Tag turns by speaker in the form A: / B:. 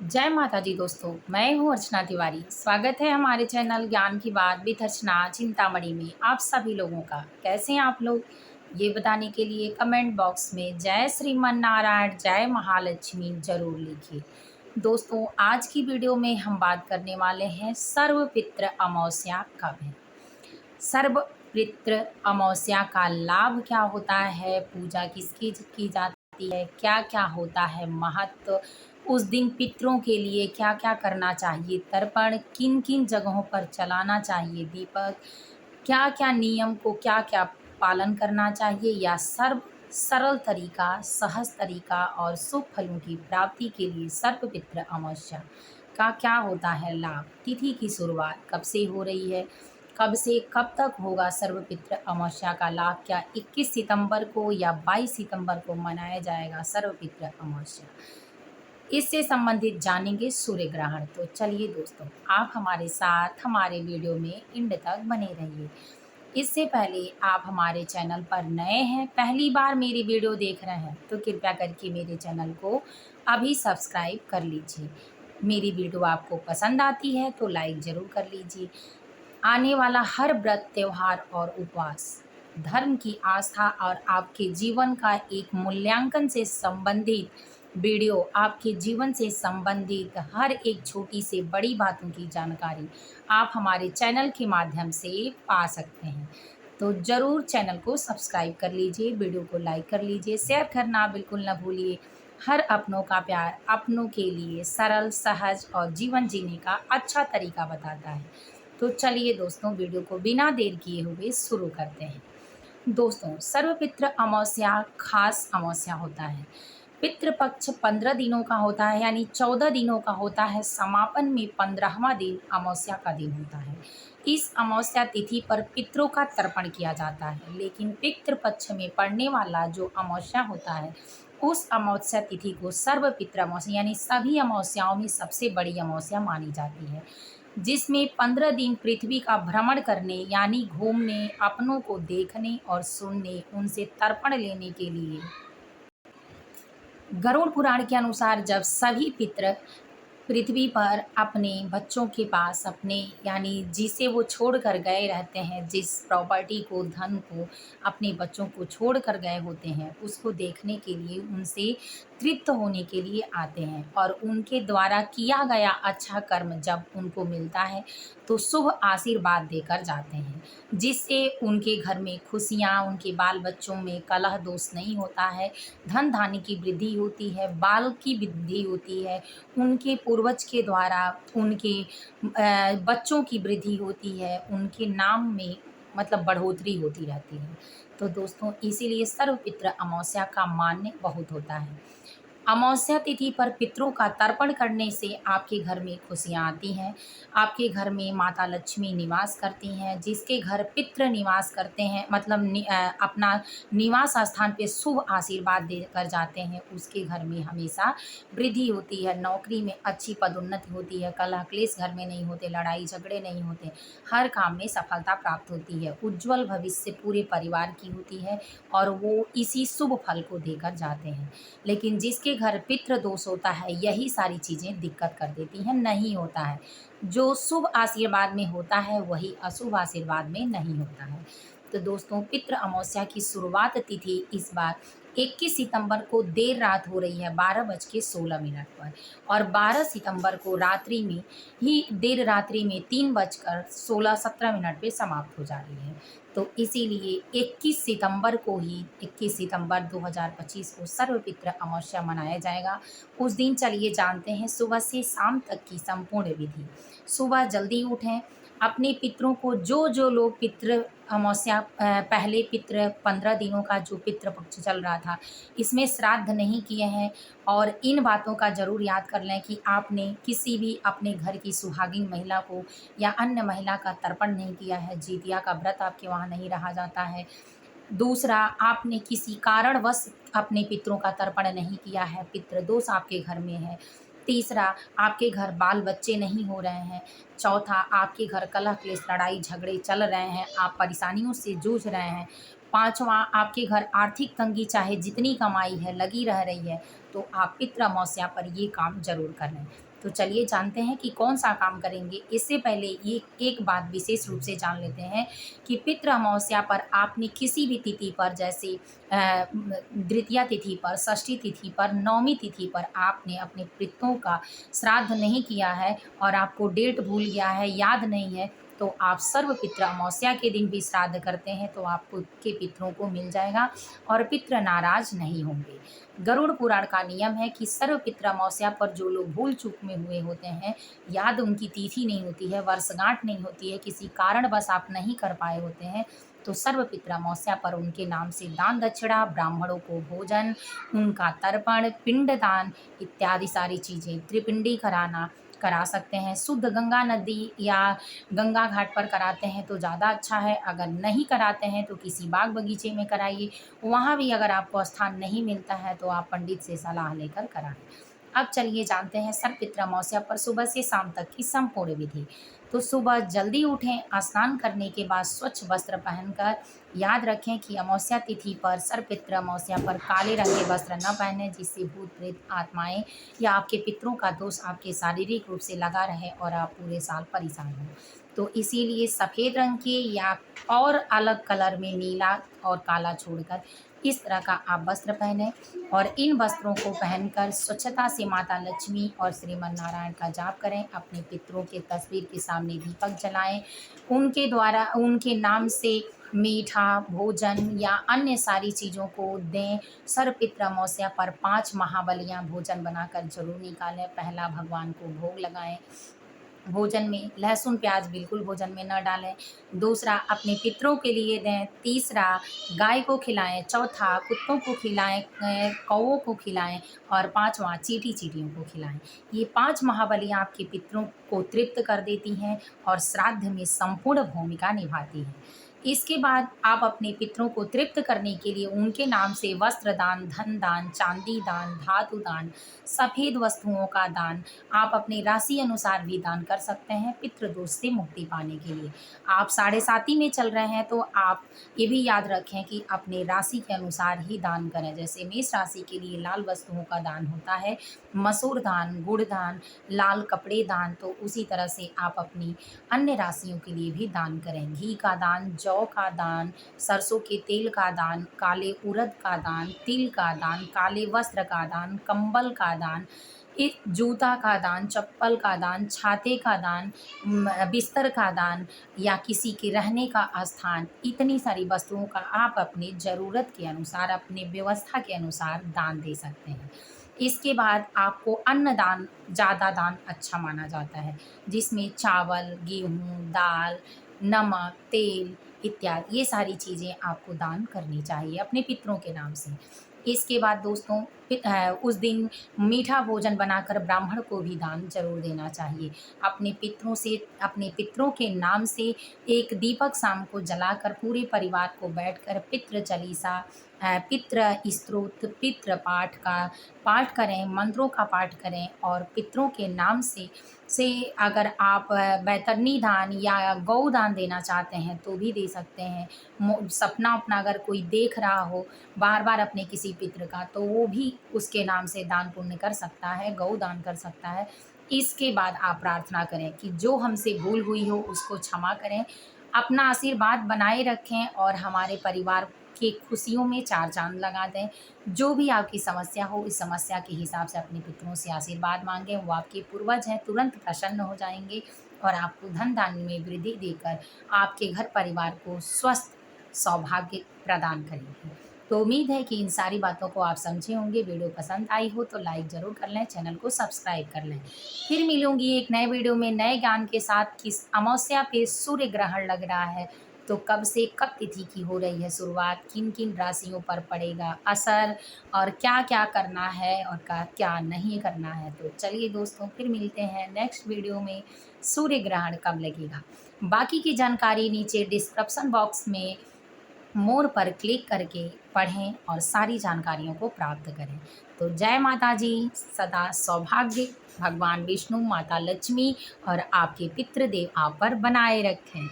A: जय माता जी दोस्तों, मैं हूँ अर्चना तिवारी। स्वागत है हमारे चैनल ज्ञान की बात विद अर्चना चिंतामणि में आप सभी लोगों का। कैसे हैं आप लोग, ये बताने के लिए कमेंट बॉक्स में जय श्रीमन नारायण जय महालक्ष्मी जरूर लिखिए। दोस्तों, आज की वीडियो में हम बात करने वाले हैं सर्वपित्र अमावस्या कब है। सर्वपित्र अमावस्या का लाभ क्या होता है, पूजा किसकी की जाती है, क्या क्या होता है महत्व, उस दिन पितरों के लिए क्या क्या करना चाहिए, तर्पण किन किन जगहों पर चलाना चाहिए, दीपक क्या क्या नियम को क्या क्या पालन करना चाहिए, या सर्व सरल तरीका, सहज तरीका और शुभ फलों की प्राप्ति के लिए सर्वपित्र अमावस्या का क्या होता है लाभ, तिथि की शुरुआत कब से हो रही है, कब से कब तक होगा सर्वपित्र अमावस्या का लाभ, क्या 21 सितंबर को या 22 सितंबर को मनाया जाएगा सर्वपित्र अमावस्या, इससे संबंधित जानेंगे सूर्य ग्रहण। तो चलिए दोस्तों, आप हमारे साथ हमारे वीडियो में एंड तक बने रहिए। इससे पहले आप हमारे चैनल पर नए हैं, पहली बार मेरी वीडियो देख रहे हैं, तो कृपया करके मेरे चैनल को अभी सब्सक्राइब कर लीजिए। मेरी वीडियो आपको पसंद आती है तो लाइक ज़रूर कर लीजिए। आने वाला हर व्रत, त्योहार और उपवास धर्म की आस्था और आपके जीवन का एक मूल्यांकन से संबंधित वीडियो, आपके जीवन से संबंधित हर एक छोटी से बड़ी बातों की जानकारी आप हमारे चैनल के माध्यम से पा सकते हैं। तो ज़रूर चैनल को सब्सक्राइब कर लीजिए, वीडियो को लाइक कर लीजिए, शेयर करना बिल्कुल ना भूलिए। हर अपनों का प्यार अपनों के लिए सरल, सहज और जीवन जीने का अच्छा तरीका बताता है। तो चलिए दोस्तों, वीडियो को बिना देर किए हुए शुरू करते हैं। दोस्तों, सर्वपित्र अमावस्या खास अमावस्या होता है। पितृपक्ष 15 दिनों का होता है, यानी 14 दिनों का होता है। समापन में 15वां दिन अमावस्या का दिन होता है। इस अमावस्या तिथि पर पितरों का तर्पण किया जाता है, लेकिन पितृपक्ष में पड़ने वाला जो अमावस्या होता है, उस अमावस्या तिथि को सर्वपित्र अमावस्या यानी सभी अमावस्याओं में सबसे बड़ी अमावस्या मानी जाती है, जिसमें 15 दिन पृथ्वी का भ्रमण करने यानी घूमने, अपनों को देखने और सुनने, उनसे तर्पण लेने के लिए गरुड़ पुराण के अनुसार जब सभी पितर पृथ्वी पर अपने बच्चों के पास, अपने यानी जिसे वो छोड़ कर गए रहते हैं, जिस प्रॉपर्टी को, धन को, अपने बच्चों को छोड़ कर गए होते हैं, उसको देखने के लिए, उनसे तृप्त होने के लिए आते हैं, और उनके द्वारा किया गया अच्छा कर्म जब उनको मिलता है तो शुभ आशीर्वाद देकर जाते हैं, जिससे उनके घर में खुशियाँ, उनके बाल बच्चों में कलह दोष नहीं होता है, धन धान्य की वृद्धि होती है, बाल की वृद्धि होती है, उनके पूर्वज के द्वारा उनके बच्चों की वृद्धि होती है, उनके नाम में मतलब बढ़ोतरी होती रहती है। तो दोस्तों, इसीलिए सर्वपित्र अमावस्या का मान्य बहुत होता है। अमावस्या तिथि पर पितरों का तर्पण करने से आपके घर में खुशियाँ आती हैं, आपके घर में माता लक्ष्मी निवास करती हैं। जिसके घर पितृ निवास करते हैं, मतलब अपना निवास स्थान पे शुभ आशीर्वाद देकर जाते हैं, उसके घर में हमेशा वृद्धि होती है, नौकरी में अच्छी पदोन्नति होती है, कलह क्लेश घर में नहीं होते, लड़ाई झगड़े नहीं होते, हर काम में सफलता प्राप्त होती है, उज्ज्वल भविष्य पूरे परिवार की होती है, और वो इसी शुभ फल को देकर जाते हैं। लेकिन जिसके घर पितृ दोष होता है, यही सारी चीज़ें दिक्कत कर देती हैं, नहीं होता है। जो शुभ आशीर्वाद में होता है वही अशुभ आशीर्वाद में नहीं होता है। तो दोस्तों, पितृ अमावस्या की शुरुआत तिथि इस बार 21 सितंबर को देर रात हो रही है 12:16 पर, और 12 सितंबर को रात्रि में ही, देर रात्रि में 3:16-17 पे समाप्त हो जा रही है। तो इसीलिए 21 सितंबर को ही, 21 सितंबर 2025 को सर्वपित्र अमावस्या मनाया जाएगा। उस दिन चलिए जानते हैं सुबह से शाम तक की संपूर्ण विधि। सुबह जल्दी उठें, अपने पितरों को, जो लोग पितृ अमावस्या पहले पितृ 15 दिनों का जो पितृ पक्ष चल रहा था, इसमें श्राद्ध नहीं किए हैं, और इन बातों का ज़रूर याद कर लें कि आपने किसी भी अपने घर की सुहागिन महिला को या अन्य महिला का तर्पण नहीं किया है, जितिया का व्रत आपके वहाँ नहीं रहा जाता है। दूसरा, आपने किसी कारणवश अपने पितरों का तर्पण नहीं किया है, पितृदोष आपके घर में है। तीसरा, आपके घर बाल बच्चे नहीं हो रहे हैं। चौथा, आपके घर कलह क्लेश, लड़ाई झगड़े चल रहे हैं, आप परेशानियों से जूझ रहे हैं। पाँचवाँ, आपके घर आर्थिक तंगी चाहे जितनी कमाई है लगी रह रही है, तो आप पितृ अमावस्या पर ये काम ज़रूर कर लें। तो चलिए जानते हैं कि कौन सा काम करेंगे। इससे पहले ये एक बात विशेष रूप से जान लेते हैं कि पितृ अमावस्या पर आपने किसी भी तिथि पर, जैसे द्वितीया तिथि पर, षष्ठी तिथि पर, नवमी तिथि पर आपने अपने पितरों का श्राद्ध नहीं किया है और आपको डेट भूल गया है, याद नहीं है, तो आप सर्व पितृ अमावस्या के दिन भी श्राद्ध करते हैं तो आपको के पितरों को मिल जाएगा और पितृ नाराज नहीं होंगे। गरुड़ पुराण का नियम है कि सर्व पितृ अमावस्या पर जो लोग भूल चूक में हुए होते हैं, याद उनकी तिथि नहीं होती है, वर्षगांठ नहीं होती है, किसी कारणवश आप नहीं कर पाए होते हैं, तो सर्व पितृ अमावस्या पर उनके नाम से दान दक्षिणा, ब्राह्मणों को भोजन, उनका तर्पण, पिंडदान इत्यादि सारी चीज़ें, त्रिपिंडी कराना करा सकते हैं। शुद्ध गंगा नदी या गंगा घाट पर कराते हैं तो ज़्यादा अच्छा है। अगर नहीं कराते हैं तो किसी बाग बगीचे में कराइए। वहाँ भी अगर आपको स्थान नहीं मिलता है तो आप पंडित से सलाह लेकर कराएं। अब चलिए जानते हैं सर्व पितृ अमावस्या पर सुबह से शाम तक की संपूर्ण विधि। तो सुबह जल्दी उठें, स्नान करने के बाद स्वच्छ वस्त्र पहनकर, याद रखें कि अमावस्या तिथि पर, सर्व पितृ अमावस्या पर काले रंग के वस्त्र न पहने, जिससे भूत प्रेत आत्माएं या आपके पितरों का दोष आपके शारीरिक रूप से लगा रहे और आप पूरे साल परेशान हों। तो इसीलिए सफ़ेद रंग के या और अलग कलर में नीला और काला छोड़कर इस तरह का आप वस्त्र पहने और इन वस्त्रों को पहनकर स्वच्छता से माता लक्ष्मी और श्रीमन नारायण का जाप करें। अपने पितरों के तस्वीर के सामने दीपक जलाएं, उनके द्वारा उनके नाम से मीठा भोजन या अन्य सारी चीज़ों को दें। सर्व पितृ अमावस्या पर 5 महाबलियाँ भोजन बनाकर जरूर निकालें। पहला भगवान को भोग लगाएं, भोजन में लहसुन प्याज बिल्कुल भोजन में न डालें। दूसरा अपने पितरों के लिए दें। तीसरा गाय को खिलाएं। चौथा कुत्तों को खिलाएं, कौवों को खिलाएं और पांचवा चींटी चींटियों को खिलाएं। ये 5 महाबलियाँ आपके पितरों को तृप्त कर देती हैं और श्राद्ध में संपूर्ण भूमिका निभाती हैं। इसके बाद आप अपने पितरों को तृप्त करने के लिए उनके नाम से वस्त्र दान, धन दान, चांदी दान, धातु दान, सफ़ेद वस्तुओं का दान आप अपनी राशि अनुसार भी दान कर सकते हैं पितृदोष से मुक्ति पाने के लिए। आप साढ़े साती में चल रहे हैं तो आप ये भी याद रखें कि अपने राशि के अनुसार ही दान करें। जैसे मेष राशि के लिए लाल वस्तुओं का दान होता है, मसूर दान, गुड़ दान, लाल कपड़े दान, तो उसी तरह से आप अपनी अन्य राशियों के लिए भी दान करें। घी का दान, जौ का दान, सरसों के तेल का दान, काले उड़द का दान, तिल का दान, काले वस्त्र का दान, कंबल का दान, एक जूता का दान, चप्पल का दान, छाते का दान, बिस्तर का दान या किसी के रहने का स्थान, इतनी सारी वस्तुओं का आप अपनी ज़रूरत के अनुसार, अपने व्यवस्था के अनुसार दान दे सकते हैं। इसके बाद आपको अन्न दान ज़्यादा दान अच्छा माना जाता है, जिसमें चावल, गेहूँ, दाल, नमक, तेल इत्यादि ये सारी चीज़ें आपको दान करनी चाहिए अपने पितरों के नाम से। इसके बाद दोस्तों उस दिन मीठा भोजन बनाकर ब्राह्मण को भी दान जरूर देना चाहिए। अपने पितरों से, अपने पितरों के नाम से एक दीपक शाम को जलाकर पूरे परिवार को बैठकर पितृ चालीसा, पितृ स्तोत्र, पितृ पाठ का पाठ करें, मंत्रों का पाठ करें और पितरों के नाम से अगर आप बैतरणी दान या गौ दान देना चाहते हैं तो भी दे सकते हैं। सपना अपना अगर कोई देख रहा हो बार बार अपने किसी पितृ का, तो वो भी उसके नाम से दान पुण्य कर सकता है, गौ दान कर सकता है। इसके बाद आप प्रार्थना करें कि जो हमसे भूल हुई हो उसको क्षमा करें, अपना आशीर्वाद बनाए रखें और हमारे परिवार की खुशियों में 4 चांद लगा दें। जो भी आपकी समस्या हो, इस समस्या के हिसाब से अपने पितरों से आशीर्वाद मांगें। वो आपके पूर्वज हैं, तुरंत प्रसन्न हो जाएंगे और आपको धन धान्य में वृद्धि देकर आपके घर परिवार को स्वस्थ सौभाग्य प्रदान करेंगे। तो उम्मीद है कि इन सारी बातों को आप समझे होंगे। वीडियो पसंद आई हो तो लाइक ज़रूर कर लें, चैनल को सब्सक्राइब कर लें। फिर मिलूंगी एक नए वीडियो में नए ज्ञान के साथ। किस अमावस्या पे सूर्य ग्रहण लग रहा है, तो कब से कब तिथि की हो रही है शुरुआत, किन किन राशियों पर पड़ेगा असर और क्या क्या करना है और क्या नहीं करना है। तो चलिए दोस्तों, फिर मिलते हैं नेक्स्ट वीडियो में। सूर्य ग्रहण कब लगेगा, बाकी की जानकारी नीचे डिस्क्रिप्शन बॉक्स में मोर पर क्लिक करके पढ़ें और सारी जानकारियों को प्राप्त करें। तो जय माता जी, सदा सौभाग्य भगवान विष्णु, माता लक्ष्मी और आपके पितृदेव आप पर बनाए रखें।